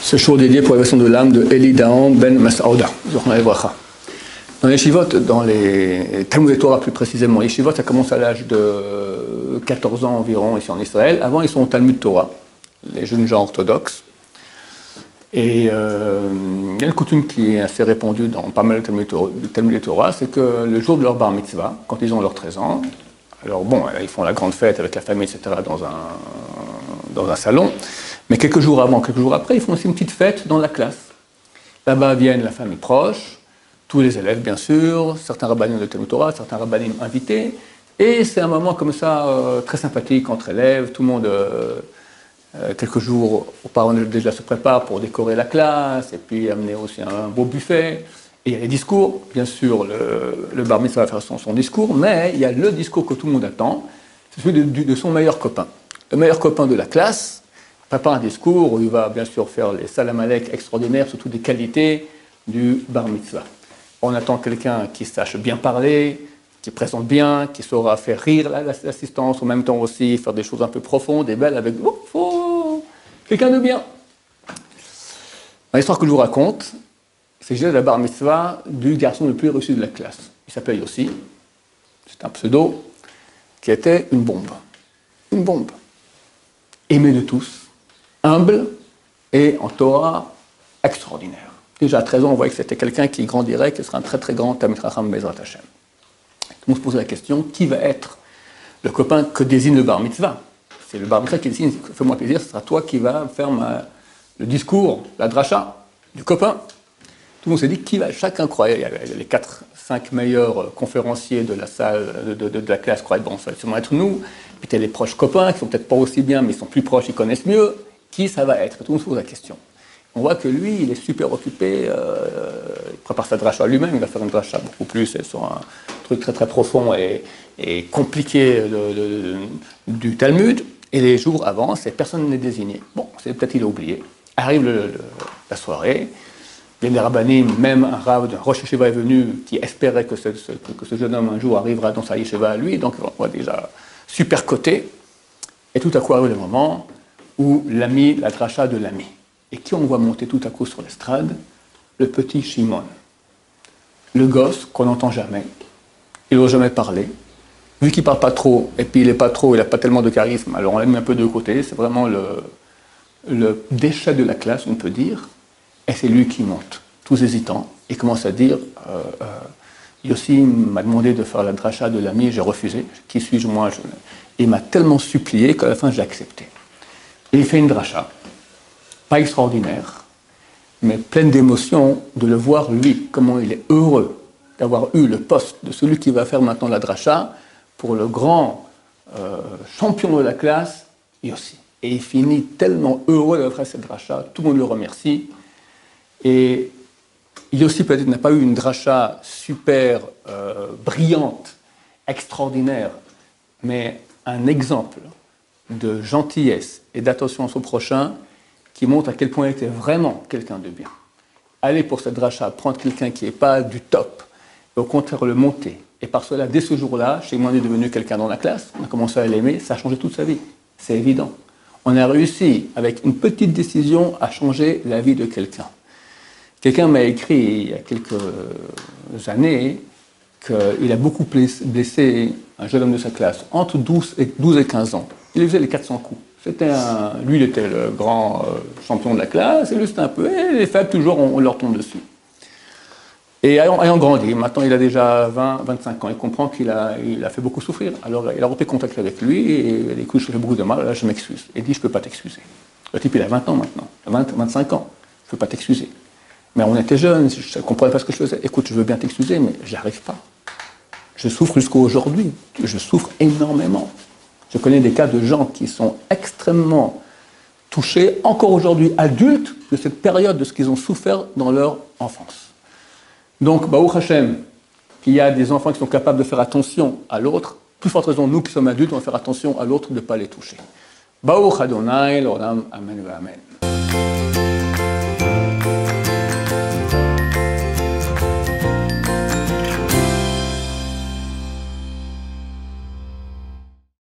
Ce jour dédié pour l'élévation de l'âme de Eli Daon Ben Mas'ouda. Dans les yeshivot, dans les Talmud Torah plus précisément, les yeshivot, ça commence à l'âge de 14 ans environ ici en Israël. Avant, ils sont au Talmud Torah, les jeunes gens orthodoxes. Et il y a une coutume qui est assez répandue dans pas mal de Talmud Torah, c'est que le jour de leur bar mitzvah, quand ils ont leurs 13 ans, alors bon, ils font la grande fête avec la famille, etc., dans un salon, mais quelques jours avant, quelques jours après, ils font aussi une petite fête dans la classe. Là-bas viennent la famille proche, tous les élèves, bien sûr, certains rabbanim de Talmud Torah, certains rabbanim invités, et c'est un moment comme ça, très sympathique entre élèves, tout le monde... quelques jours auparavant déjà se prépare pour décorer la classe et puis amener aussi un beau buffet. Et il y a les discours, bien sûr, le bar mitzvah va faire son discours, mais il y a le discours que tout le monde attend, c'est celui de son meilleur copain. Le meilleur copain de la classe prépare un discours où il va bien sûr faire les salam alek extraordinaires, surtout des qualités du bar mitzvah. On attend quelqu'un qui sache bien parler, qui présente bien, qui saura faire rire l'assistance, en même temps aussi faire des choses un peu profondes et belles avec quelqu'un de bien. L'histoire que je vous raconte, c'est que j'ai la bar mitzvah du garçon le plus réussi de la classe. Il s'appelle Yossi, c'est un pseudo, qui était une bombe. Une bombe. Aimé de tous, humble et en Torah extraordinaire. Déjà à 13 ans, on voyait que c'était quelqu'un qui grandirait, qui serait un très très grand Talmid Chacham Bezrat Hashem. On se pose la question, qui va être le copain que désigne le bar mitzvah? C'est le bar mitzvah qui désigne, fais-moi plaisir, ce sera toi qui vas faire le discours, la dracha du copain. Tout le monde s'est dit, qui va? Chacun croyait, il y avait les 4-5 meilleurs conférenciers de la salle, de la classe croyaient, bon, ça va sûrement être nous. Puis tu as les proches copains qui sont peut-être pas aussi bien, mais ils sont plus proches, ils connaissent mieux. Qui ça va être? Tout le monde se pose la question. On voit que lui, il est super occupé, il prépare sa dracha lui-même, il va faire une dracha beaucoup plus sur un truc très très profond et compliqué du Talmud. Et les jours avant, personne n'est désigné. Bon, c'est peut-être il a oublié. Arrive la soirée, il y a des rabbanim, même un rav d'un Rosh Yeshiva est venu qui espérait que ce jeune homme un jour arrivera dans sa yeshiva à lui, donc on voit déjà super coté. Et tout à coup arrive le moment où l'ami, la dracha de l'ami. Et qui on voit monter tout à coup sur l'estrade? Le petit Shimon. Le gosse qu'on n'entend jamais. Il n'ose jamais parler. Vu qu'il ne parle pas trop, et puis il n'a pas tellement de charisme, alors on l'a mis un peu de côté, c'est vraiment le déchet de la classe, on peut dire, et c'est lui qui monte, tous hésitants, et commence à dire, Yossi m'a demandé de faire la dracha de l'ami, j'ai refusé, qui suis-je moi? Il m'a tellement supplié qu'à la fin j'ai accepté. Et il fait une dracha, pas extraordinaire, mais pleine d'émotion de le voir lui, comment il est heureux d'avoir eu le poste de celui qui va faire maintenant la dracha pour le grand champion de la classe, Yossi. Et il finit tellement heureux d'avoir fait cette dracha, tout le monde le remercie. Et Yossi peut-être n'a pas eu une dracha super brillante, extraordinaire, mais un exemple de gentillesse et d'attention à son prochain qui montre à quel point il était vraiment quelqu'un de bien. Aller pour cette dracha, prendre quelqu'un qui n'est pas du top, et au contraire le monter. Et par cela, dès ce jour-là, Shimon est devenu quelqu'un dans la classe, on a commencé à l'aimer, ça a changé toute sa vie, c'est évident. On a réussi, avec une petite décision, à changer la vie de quelqu'un. Quelqu'un m'a écrit, il y a quelques années, qu'il a beaucoup blessé un jeune homme de sa classe, entre 12 et 15 ans. Il faisait les 400 coups. Lui, il était le grand champion de la classe, et lui, c'était un peu... Et les faibles, toujours, on leur tombe dessus. Et ayant grandi, maintenant il a déjà 20-25 ans, il comprend qu'il a fait beaucoup souffrir. Alors il a repris contact avec lui, et il écoute, je fais beaucoup de mal, là je m'excuse. Il dit, je ne peux pas t'excuser. Le type, il a 20 ans maintenant, 25 ans, je ne peux pas t'excuser. Mais on était jeunes, je ne comprenais pas ce que je faisais. Écoute, je veux bien t'excuser, mais je n'y arrive pas. Je souffre jusqu'à aujourd'hui, je souffre énormément. Je connais des cas de gens qui sont extrêmement touchés, encore aujourd'hui adultes, de cette période, de ce qu'ils ont souffert dans leur enfance. Donc, Baruch Hashem, qu'il y a des enfants qui sont capables de faire attention à l'autre, plus forte raison, nous qui sommes adultes, on va faire attention à l'autre de ne pas les toucher. Baruch Adonai, l'Olam, Amen, Amen.